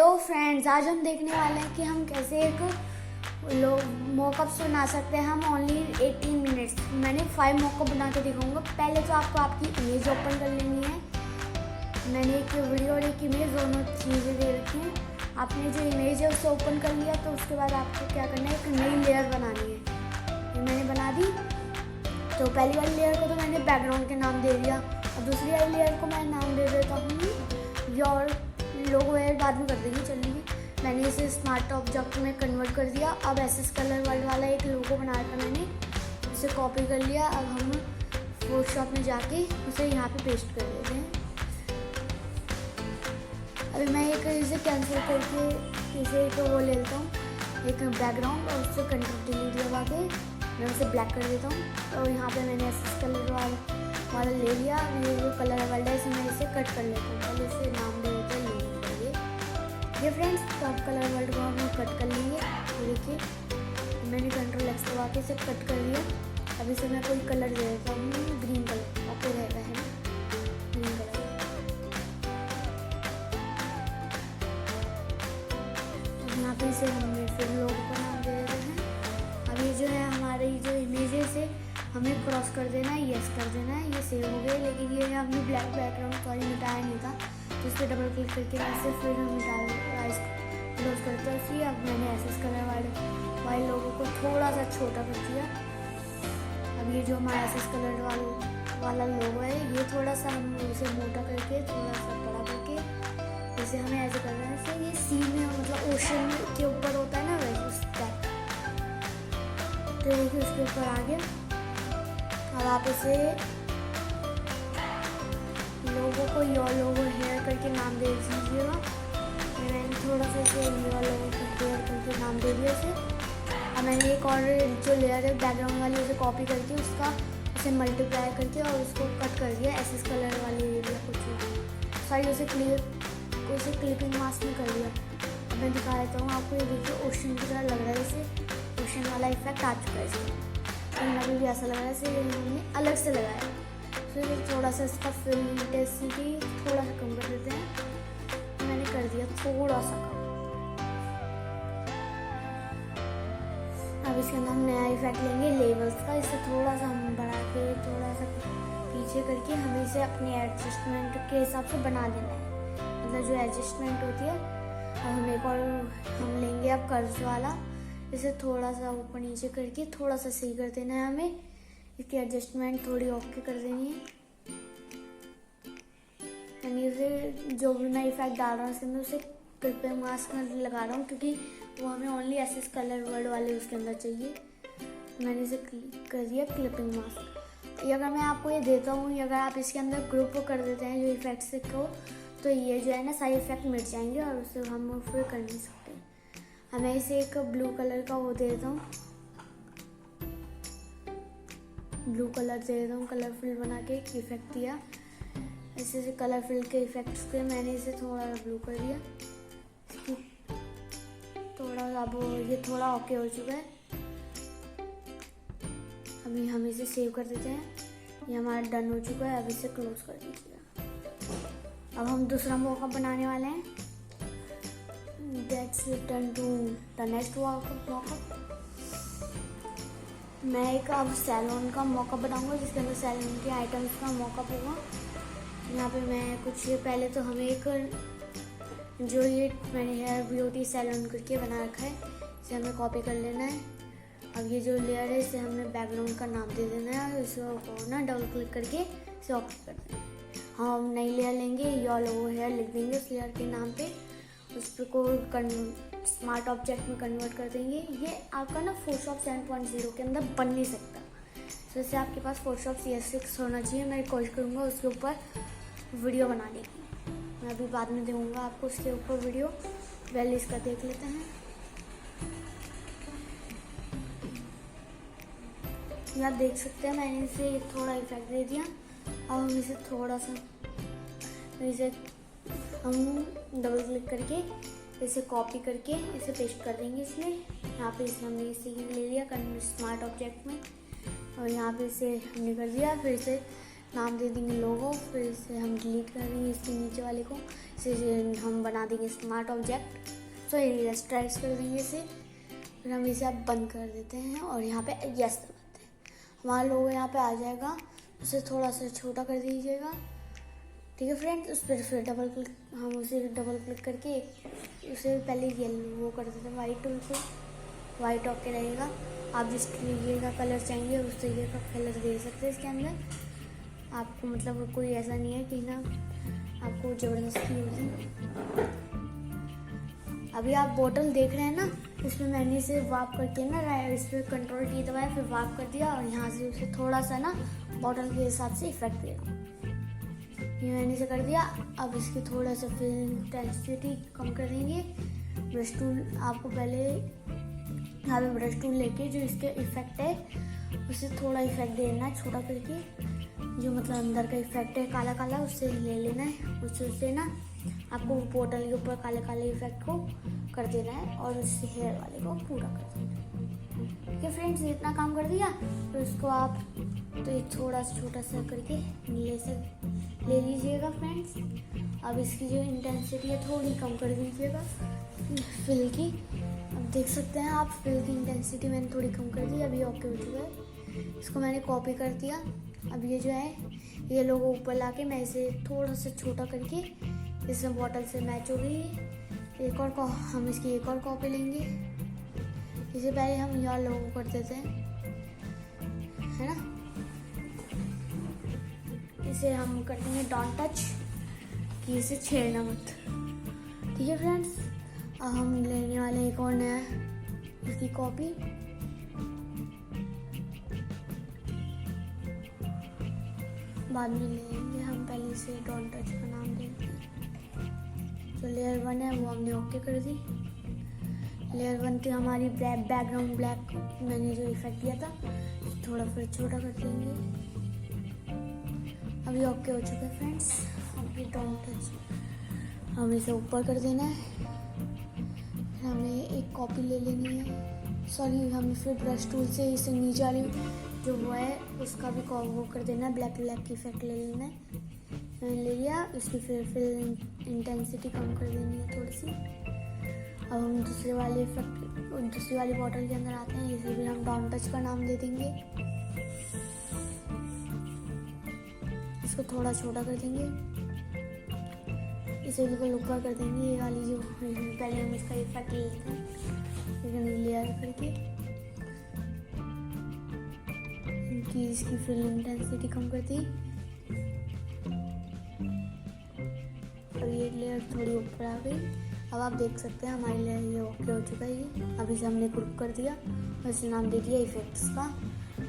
Hello friends, आज हम देखने वाले हैं कि हम कैसे एक मॉकअप्स बना सकते हैं हम ओनली 18 मिनट्स। मैंने 5 मॉकअप बना के दिखाऊंगा। पहले तो आपको आपकी इमेज ओपन कर लेनी है। मैंने एक वीडियो और एक इमेज दोनों चीज़ें दे रखी हैं। आपने जो इमेज है उससे ओपन कर लिया तो उसके बाद आपको क्या करना है, एक नई लेयर बनानी है। ये मैंने बना दी। तो पहली वाली लेयर को तो मैंने बैकग्राउंड के नाम दे दिया और दूसरी वाली लेयर को मैं नाम दे देता हूँ योर लोगो। एयर बाद में कर देंगे, चलेंगे। मैंने इसे स्मार्ट ऑब्जेक्ट में कन्वर्ट कर दिया। अब एसएस कलर वर्ल्ड वाला एक लोगो बनाया था मैंने, उसे कॉपी कर लिया। अब हम फोटोशॉप में जाके उसे यहाँ पे पेस्ट कर देते हैं। अभी मैं एक इसे कैंसिल करके इसे एक वो ले लेता हूँ, एक बैकग्राउंड, और उससे कंट्रोल डिलीट दबा के मैं उसे ब्लैक कर देता हूँ। तो यहाँ पे मैंने एसएस कलर वाला ले लिया। ये जो कलर वर्ल्ड है इसे मैं इसे कट कर लेता हूँ। पहले इसे नाम दे देते हैं लोगो। ये फ्रेंड्स, तो आप कलर वर्ल्ड को हम कट कर लेंगे। देखिए मैंने कंट्रोल एक्स दबा के इसे कट कर लिया। अब इसे मैं कोई कलर दे देता हूँ, ग्रीन कलर आपको रहेगा, है ना, ग्रीन कलर। अब यहाँ पे इसे हमने फिर लोगो का नाम दे देते हैं। अब ये जो है हमारे जो इमेज से हमें क्रॉस कर देना है, यस कर देना है। ये सेव हो गए, लेकिन ये हमने ब्लैक बैकग्राउंड सॉरी मिटाया नहीं था, तो इस पर डबल क्लिक करके ऐसे फिर हम क्लोज करते हैं इसलिए। अब मैंने एसएस कलर वाले लोगों को थोड़ा सा छोटा कर दिया। अब ये जो हमारा एसएस कलर वाला लोगो है, ये थोड़ा सा हम उसे मोटा करके थोड़ा सा बड़ा करके जैसे हमें ऐसे करना है, जैसे ये सी में मतलब ओशन के ऊपर होता है ना, वैसे उस टाइप। तो देखिए उसके ऊपर आ गया। अब आप इसे लोगों को योर लोगो हेयर करके नाम दे दीजिएगा। मैंने थोड़ा सा इसे योर लोगो हेयर करके नाम दे दिया इसे। अब मैंने एक और जो लेयर है बैकग्राउंड वाली, उसे कॉपी करके उसे मल्टीप्लाई करके और उसको कट कर दिया एसएस कलर वाले एरिया को सारी उसे क्लिपिंग मास्क में कर दिया। अब मैं दिखा देता हूँ आपको। ये देखिए ओशन की तरह लग रहा है, इसे ओशन वाला इफेक्ट आ चुका है इसमें। अभी भी ऐसा लग रहा है इसे हमने अलग से लगाया। फिर थोड़ा सा इसका फिल्म इंटेंसिटी थोड़ा सा कम कर देते हैं। मैंने कर दिया थोड़ा सा कम। अब इसके अंदर हम नया इफेक्ट लेंगे लेवल्स का। इसे थोड़ा सा हम बढ़ा के थोड़ा सा पीछे करके हमें इसे अपने एडजस्टमेंट के हिसाब से बना देना है, मतलब जो एडजस्टमेंट होती है। अब हम एक और हम लेंगे अब कर्व्स वाला। इसे थोड़ा सा ऊपर नीचे करके थोड़ा सा सही कर देना है हमें। इसकी एडजस्टमेंट थोड़ी ओके कर देनी है। यानी उसे जो भी मैं इफेक्ट डाल रहा हूँ उसके अंदर उसे क्लिपिंग मास्क में लगा रहा हूँ, क्योंकि वो हमें ओनली एसएस कलर वर्ड वाले उसके अंदर चाहिए। मैंने इसे कर दिया क्लिपिंग मास्क। ये अगर मैं आपको ये देता हूँ, अगर आप इसके अंदर ग्रुप कर देते हैं जो इफेक्ट्स को, तो ये जो है ना सारे इफेक्ट मिट जाएंगे और उसे हम फिर कर नहीं सकते। मैं इसे एक ब्लू कलर का वो दे देता हूँ, ब्लू कलर दे देता हूँ। कलरफुल बना के एक इफेक्ट दिया। ऐसे कलरफुल के इफेक्ट्स के मैंने इसे थोड़ा ब्लू कर दिया। थोड़ा अब ये थोड़ा ओके हो चुका है। अभी हम इसे सेव कर देते हैं। ये हमारा डन हो चुका है। अब इसे क्लोज कर दीजिएगा। अब हम दूसरा मॉकअप बनाने वाले हैं। Let's return to the next mock-up. मैं एक अब सैलून का मॉकअप बनाऊंगा, जिसके अंदर सैलून के आइटम्स का मॉकअप होगा। यहाँ पे मैं कुछ पहले तो हमें एक जो ये मैंने हेयर ब्यूटी सैलून करके बना रखा है, इसे हमें कॉपी कर लेना है। अब ये जो लेयर है इसे हमें बैकग्राउंड का नाम दे देना है। इसको ना डबल क्लिक करके इसे ओके कर देना है। हम नई लेयर लेंगे, योर लोगो हेयर लिख देंगे उस लेयर के नाम पे। उस पर को स्मार्ट ऑब्जेक्ट में कन्वर्ट कर देंगे। ये आपका ना फोटोशॉप 7.0 के अंदर बन नहीं सकता, तो इससे आपके पास फोटोशॉप CS6 होना चाहिए। मैं कोशिश करूँगा उसके ऊपर वीडियो बनाने की। मैं अभी बाद में दूँगा आपको उसके ऊपर वीडियो। पहले इसका देख लेते हैं। ये आप देख सकते हैं मैंने इसे थोड़ा इफेक्ट दे दिया। अब हम इसे थोड़ा सा हम डबल क्लिक करके इसे कॉपी करके इसे पेस्ट कर देंगे। इसमें यहाँ पे इसे हमने इसे ले लिया स्मार्ट ऑब्जेक्ट में, और यहाँ पे इसे हमने कर दिया। फिर इसे नाम दे देंगे लोगो, फिर इसे हम डिलीट कर देंगे इसके नीचे वाले को, इसे हम बना देंगे स्मार्ट ऑब्जेक्ट। तो ये स्ट्राइक्स कर देंगे इसे, फिर हम इसे अब बंद कर देते हैं और यहाँ पे यस दबाते हैं। हमारा लोगो यहाँ पे आ जाएगा, उसे थोड़ा सा छोटा कर दीजिएगा। ठीक है फ्रेंड्स, उस पर फिर हम उसे डबल क्लिक करके उसे पहले येलो वो कर देते हैं, वाइट, बिल्कुल वाइट ओके रहेगा। आप जिस तरीके का कलर चाहिए उस तरीके का कलर दे सकते हैं इसके अंदर। आपको मतलब कोई ऐसा नहीं है कि ना आपको ज़बरदस्ती होगी। अभी आप बोतल देख रहे हैं ना, इसमें मैंने इसे वाप करके ना इस पर कंट्रोल की दबाया, फिर वाप कर दिया और यहाँ से उसे थोड़ा सा ना बोतल के हिसाब से इफेक्ट दिया। ये मैंने इसे कर दिया। अब इसकी थोड़ा सा फिर इंटेंसिटी कम कर देंगे। ब्रश टूल आपको पहले यहाँ पे ब्रश टूल लेके जो इसके इफेक्ट है उसे थोड़ा इफेक्ट देना है छोटा करके, जो मतलब अंदर का इफेक्ट है काला काला उससे ले लेना है। उससे ना आपको बोतल के ऊपर काले काले इफेक्ट को कर देना है और उससे हेयर वाले को पूरा कर देना है। ठीक है फ्रेंड्स, इतना काम कर दिया तो इसको आप तो ये थोड़ा सा छोटा सा करके नीले से ले लीजिएगा फ्रेंड्स। अब इसकी जो इंटेंसिटी है थोड़ी कम कर दीजिएगा फिल की। अब देख सकते हैं आप फिल की इंटेंसिटी मैंने थोड़ी कम कर दी। अभी ओके हो चुका है, इसको मैंने कॉपी कर दिया। अब ये जो है ये लोगो ऊपर लाके मैं इसे थोड़ा सा छोटा करके इसमें बॉटल से मैच हो गई। एक और हम इसकी एक और कॉपी लेंगे। इसे पहले हम यहाँ लोगो कर देते हैं, है ना। इसे हम करेंगे डोंट टच, कि इसे छेड़ना मत। ठीक है फ्रेंड्स, अब हम लेने वाले एक और नया इसकी कॉपी। बाद में लेंगे, हम पहले इसे डोंट टच का नाम देंगे। जो लेयर 1 है वो हमने ओके कर दी। लेयर 1 की हमारी बैकग्राउंड ब्लैक मैंने जो इफेक्ट दिया था थोड़ा फिर छोटा कर देंगे। अभी ओके हो चुका है फ्रेंड्स। अभी डोंट टच हमें इसे ऊपर कर देना है। हमें एक कॉपी ले लेनी है, सॉरी हमें फिर ब्रश टूल से इसे नीचे वाली जो वो है उसका भी वो कर देना है, ब्लैक की इफेक्ट ले लेना है। मैंने ले लिया। इसकी फिर इंटेंसिटी कम कर देनी है थोड़ी सी। अब हम दूसरी वाली बॉटल के अंदर आते हैं। इसे भी हम डोंट टच का नाम दे देंगे। इसको थोड़ा छोटा कर देंगे, इसे बिल्कुल ऊपर कर देंगे। ये वाली जो पहले हम इसका इफेक्ट ले लेते हैं, लेकिन लेयर करके इनकी इसकी फिल इंटेंसिटी कम कर दी। और ये लेयर थोड़ी ऊपर आ गई। अब आप देख सकते हैं हमारी लेयर ये ओके हो चुका है। ये अब इसे हमने ग्रुप कर दिया और इसे नाम दे दिया इफेक्ट्स का।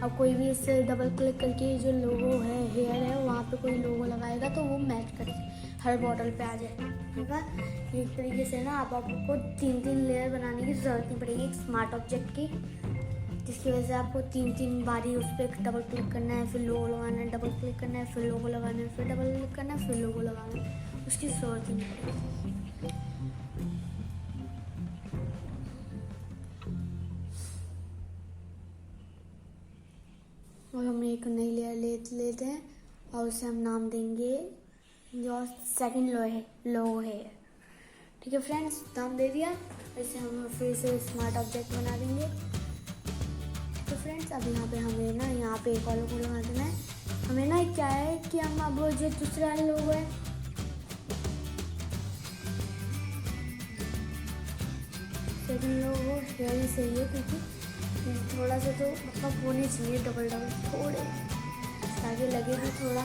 अब कोई भी इससे डबल क्लिक करके जो लोगो है हेयर है वहाँ पे कोई लोगो लगाएगा तो वो मैच कर हर बॉटल पे आ जाएगा। ठीक है, एक तरीके से ना आपको 3 लेयर बनाने की ज़रूरत नहीं पड़ेगी एक स्मार्ट ऑब्जेक्ट की, जिसकी वजह से आपको 3 बारी उस पर डबल क्लिक करना है, फिर लोगो लगाना है, डबल क्लिक करना है, फिर लोगो लगाना है, फिर डबल क्लिक करना है, फिर लोगो लगाना है। उसकी ज़रूरत ही नहीं पड़ेगी। और हम एक नई लेयर लेते हैं और उसे हम नाम देंगे जो सेकंड लोगो है। ठीक है फ्रेंड्स, नाम दे दिया। इसे हम फिर से स्मार्ट ऑब्जेक्ट बना देंगे। तो फ्रेंड्स अब यहाँ पे हमें ना यहाँ पे एक और लोगो लगा देना है। हमें ना क्या है कि हम अब जो दूसरे वाले लोगो है सेकंड लोगो यही सही है, क्योंकि थोड़ा सा तो मतलब होने चाहिए डबल थोड़े ताकि लगे भी थोड़ा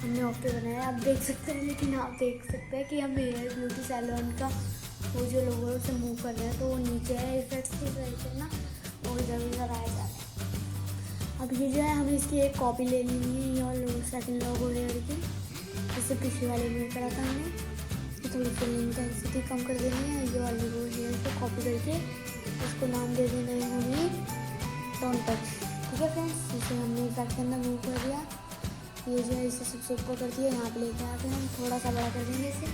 हमने ओके बनाया। आप देख सकते हैं, लेकिन आप देख सकते हैं कि हम हेयर ब्यूटी सैलून का वो जो लोगो है उसे मूव कर रहे हैं तो वो नीचे है इफेक्ट्स की वजह से ना वो इधर उधर आए जा रहे हैं। अब ये जो है हमें इसकी एक कॉपी ले लेनी है, ये और लोगो सेकंड लोगो हेयर की, जिससे पिछले वाले में करा था हमने। इसकी थोड़ी सी इंटेंसिटी कम कर देनी है। ये वाले लोगो हेयर को कॉपी करके इसको नाम दे देना है हमें डोंट टच। ठीक है फ्रेंड्स, इसे हमने इफेक्ट के अंदर मूव कर दिया। ये जो है इसे सबसे ऊपर कर दिया, यहाँ पे लेके आके हम थोड़ा सा बड़ा कर देंगे इसे।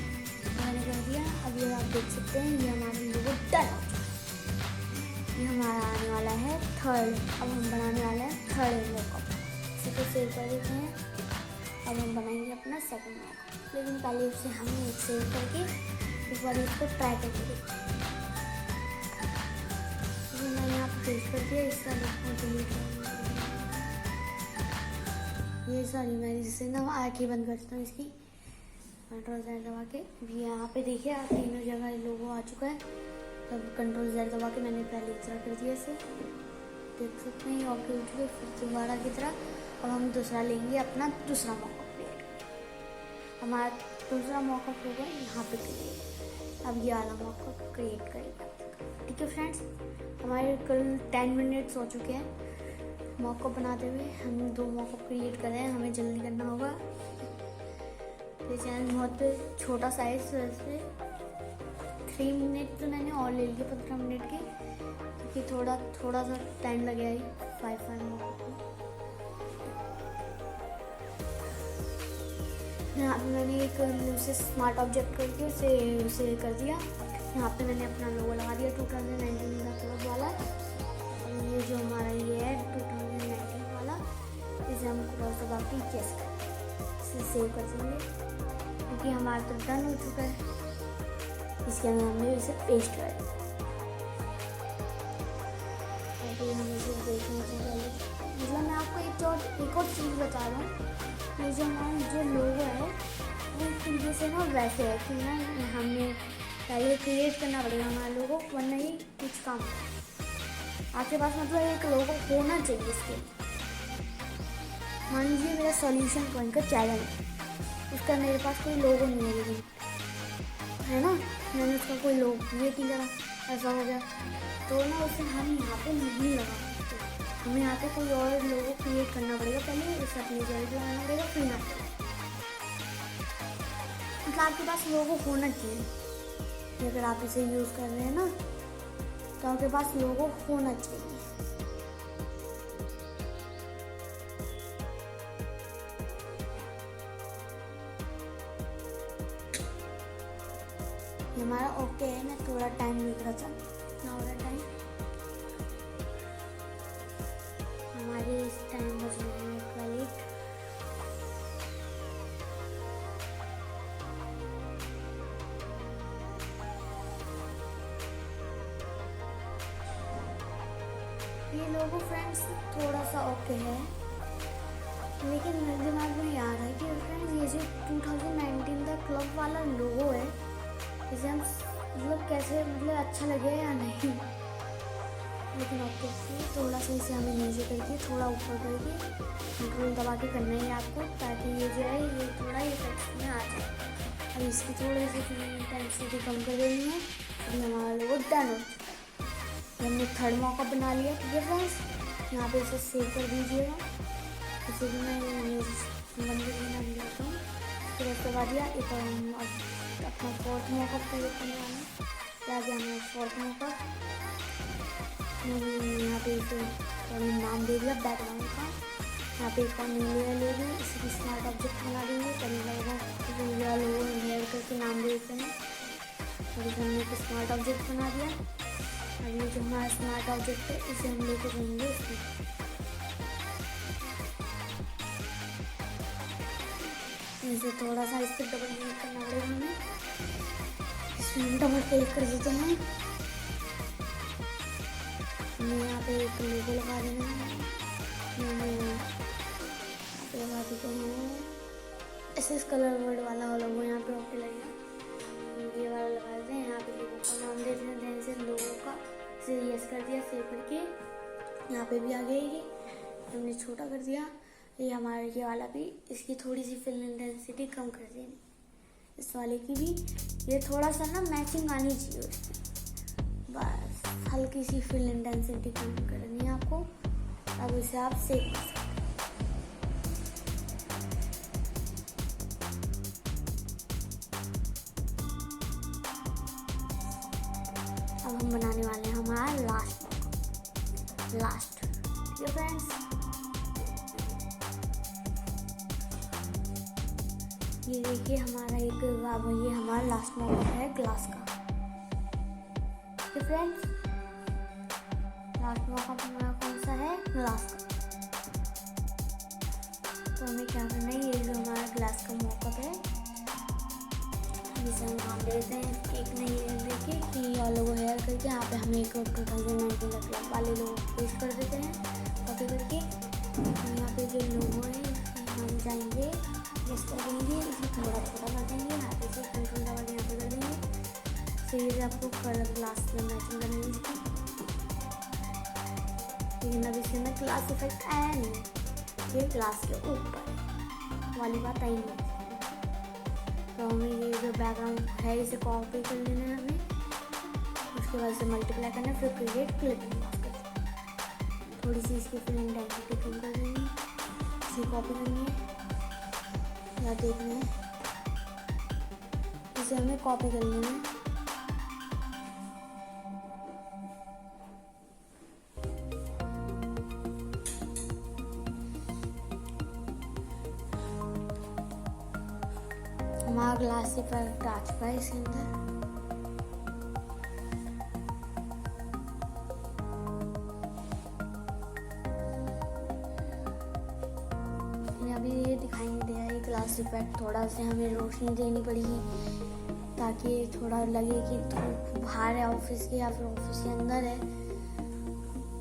मैंने कर दिया। अब ये आप देख सकते हैं ये हमारा लोगो डन हो चुका है। ये हमारा आने वाला है थर्ड। अब हम बनाने वाले हैं थर्ड लोगो। इसे तो सेव कर देते हैं। अब हम बनाएंगे अपना सेकंड मॉकअप, लेकिन पहले उसे हम एक सेव करके एक बार इसको ट्राई करके देखते हैं। तो मैंने यहाँ पर पेस्ट कर दिया, इसका डिलीट ये सॉरी मैं इससे ना आँखें बंद करता हूँ इसकी, कंट्रोल Z दबा के। अभी यहाँ पे देखिए आप तीनों जगह लोगो आ चुका है। तब कंट्रोल Z दबा के मैंने पहले इस तरह कर दिया इसे, देख सकते हैं ओके उठ गए। फिर दोबारा की तरह अब हम दूसरा लेंगे, अपना दूसरा मॉकअप क्रिएट। हमारा दूसरा मॉकअप होगा यहाँ पे क्रिएट। अब ये वाला मॉकअप क्रिएट करेंगे। ठीक है फ्रेंड्स, हमारे कल 10 मिनट्स हो चुके हैं मॉकअप बनाते हुए। हम 2 मॉकअप क्रिएट कर रहे हैं, हमें जल्दी करना होगा। ये चैनल बहुत छोटा साइज वैसे 3 मिनट तो मैंने और ले लिए 15 मिनट के, क्योंकि थोड़ा सा टाइम लगेगा ही 5 मॉकअप में। यहाँ पे मैंने एक उसे स्मार्ट ऑब्जेक्ट करके उसे कर दिया। यहाँ पे मैंने अपना लोगो लगा दिया 2019 का क्लब वाला। ये जो हमारा ये है 2019 वाला, इसे हम क्रॉस दबा के इसे सेव कर देंगे, क्योंकि हमारा तो डन हो चुका है। इसके अंदर हमने इसे पेस्ट कर दिया। हमें इसे देखने से पहले मतलब मैं आपको एक और चीज़ बता रहा हूँ। ये जो हमारा जो लोगो है वो एक तरीके से ना वैसे है कि ना हमने पहले क्रिएट करना पड़ेगा हमारा लोगो, वरना ही कुछ काम आपके पास मतलब एक लोगो होना चाहिए इसके। मान लीजिए मेरा सॉल्यूशन पॉइंट का चैनल है, उसका मेरे पास कोई लोगो नहीं है, लेकिन है ना मैंने उसका कोई लोगो ये की जरा ऐसा हो गया, तो ना उसे हम यहाँ पे नहीं लगा सकते। हमें यहाँ पे कोई और लोगो क्रिएट करना पड़ेगा, पहले उसे अपनी जगह लगाना पड़ेगा, फिर ना मतलब आपके पास लोगो होना चाहिए। अगर आप इसे यूज़ कर रहे हैं ना तो आपके पास लोगो होना चाहिए। ये हमारा ओके है। मैं थोड़ा टाइम देख रहा था, कितना हो रहा टाइम, हमारे इस टाइम बच रहे हैं 12। ये लोगो फ्रेंड्स थोड़ा सा ओके है, लेकिन मेरे दिमाग में याद है कि फ्रेंड्स ये जो 2019 का क्लब वाला लोगो है, इसे हम मतलब कैसे मतलब अच्छा लगे या नहीं, लेकिन ओके थोड़ा सा इसे हमें नीचे करके थोड़ा ऊपर करके कंट्रोल दबा के करना है आपको, ताकि ये जो है ये थोड़ा इफेक्ट में आ जाए। अब इसकी थोड़ी सी इंटेंसिटी कम कर देनी है। अभी हमारा लोगो डन हो चुका है। हमने थर्ड मॉकअप बना लिया। ठीक है फ्रेंड्स, यहाँ पे इसे सेव कर दीजिएगा। इसे भी मैं बंद कर लेता हूँ। फिर उसके बाद यह एक अपना फोर्थ मॉकअप क्रिएट करने वाला है। क्या गया हमारा फोर्थ मॉकअप, यहाँ पे इसे नाम दे दिया बैकग्राउंड का। यहाँ पे एक और नीले ले ली, इसकी स्मार्ट ऑब्जेक्ट बना देंगे। कभी लोगों हेयर करके नाम दे देते हैं। और हमने एक स्मार्ट ऑब्जेक्ट बना दिया। अब ये जो हमारा स्मार्ट ऑब्जेक्ट है इसे हम लेके जाएंगे इसमें। इसे थोड़ा सा इस पर डबल क्लिक करना पड़ेगा हमें, इसमें डबल क्लिक कर देते हैं। हमें यहाँ पे एक लोगो लगा देना है, लगा देते हैं ऐसे इस कलर वर्ड वाला लोगो यहाँ पे ओके लगेगा। ये वाला लगा देते हैं। यहाँ पे लोगों का नाम देते हैं, ध्यान से लोगों का इसे यस कर दिया, सेव करके यहाँ पे भी आ गई ये हमने छोटा कर दिया। ये हमारा ये वाला भी, इसकी थोड़ी सी फिल इंटेंसिटी कम कर देनी, इस वाले की भी ये थोड़ा सा ना मैचिंग आनी चाहिए उसकी, बस हल्की सी फिल इंटेंसिटी कम करनी है आपको। अब इसे आप सेव कर सकते हैं। अब हम बनाने वाले हैं हमारा लास्ट। ठीक है फ्रेंड्स, ये देखिए हमारा ये हमारा लास्ट मॉकअप है ग्लास का। ठीक है फ्रेंड्स, लास्ट मॉकअप हमारा कौन सा है, ग्लास का। तो हमें क्या करना है, ये जो हमारा ग्लास का मॉकअप है जिसे हम नाम देते हैं एक नई देखिए कि येलो हेयर करके यहाँ पे हम एक 2019 वाले लोगो पेस्ट कर देते हैं कॉपी करके। यहाँ पे जो लोगो है हम जाएंगे जिस करेंगे इसे थोड़ा छोटा कर देंगे, यहाँ पे से कंट्रोल दबा के यहाँ पे कर देंगे। तो ये आपको कलर ग्लास में मैचिंग करनी है इसकी, लेकिन अब इसके अंदर ग्लास इफेक्ट आया नहीं, ये ग्लास के ऊपर वाली बात आई नहीं। तो हमें ये जो बैकग्राउंड है इसे कॉपी कर लेना है हमें, उसके बाद इसे मल्टीप्लाई करना है, फिर क्रिएट क्लिप थोड़ी सी इसकी फिर इंटेंसिटी कम कर देनी है, इसे कॉपी करनी है या देखना है, इसे हमें कॉपी कर लेना है। हमारा ग्लास इफेक्ट आ चुका है इसके अंदर। अभी ये दिखाई नहीं दे रहा है ग्लास इफेक्ट, थोड़ा सा हमें रोशनी देनी पड़ेगी ताकि थोड़ा लगे कि धूप बाहर है ऑफिस के या फिर ऑफिस के अंदर है,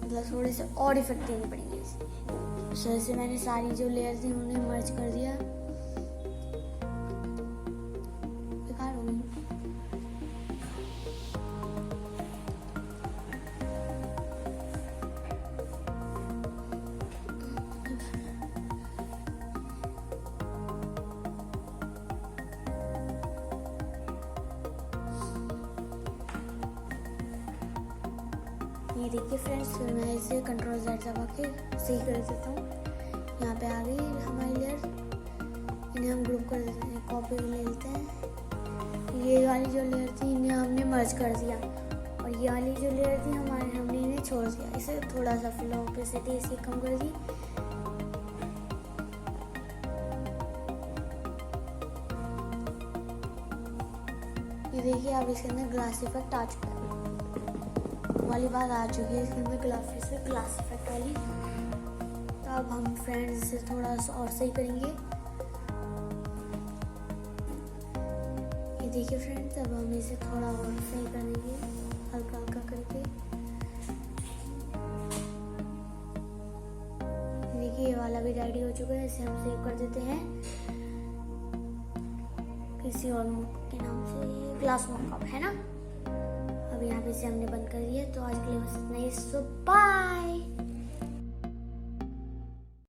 मतलब थोड़े से और इफेक्ट देने पड़ेंगे इस वजह से मैंने सारी जो लेयर थी उन्हें मर्ज कर दिया। ये देखिए फ्रेंड्स, फिर मैं इसे कंट्रोल Z दबा के सही कर देता हूँ। यहाँ पे आ गई हमारी लेयर, इन्हें हम ग्रुप कर देते हैं, कॉपी ले लेते हैं। ये वाली जो लेयर थी इन्हें हमने मर्ज कर दिया और ये वाली जो लेयर थी हमने इन्हें छोड़ दिया। इसे थोड़ा सा फिर ऑपेसिटी इसकी कम कर दी। ये देखिए अब इसके अंदर ग्लास इफेक्ट आ चुका है वाली बात आ चुकी है इसके अंदर ग्लास इफेक्ट वाली। तो अब हम फ्रेंड्स इसे थोड़ा सा और सही करेंगे। ये देखिए फ्रेंड्स, अब हम इसे थोड़ा और सही करेंगे हल्का हल्का करके। देखिए ये वाला भी रेडी हो चुका है, इसे हम सेव कर देते हैं किसी और के नाम से, ग्लास मॉकअप है ना। अब यहाँ पे इसे हमने बंद कर दिया। तो आज के लिए बस इतना ही।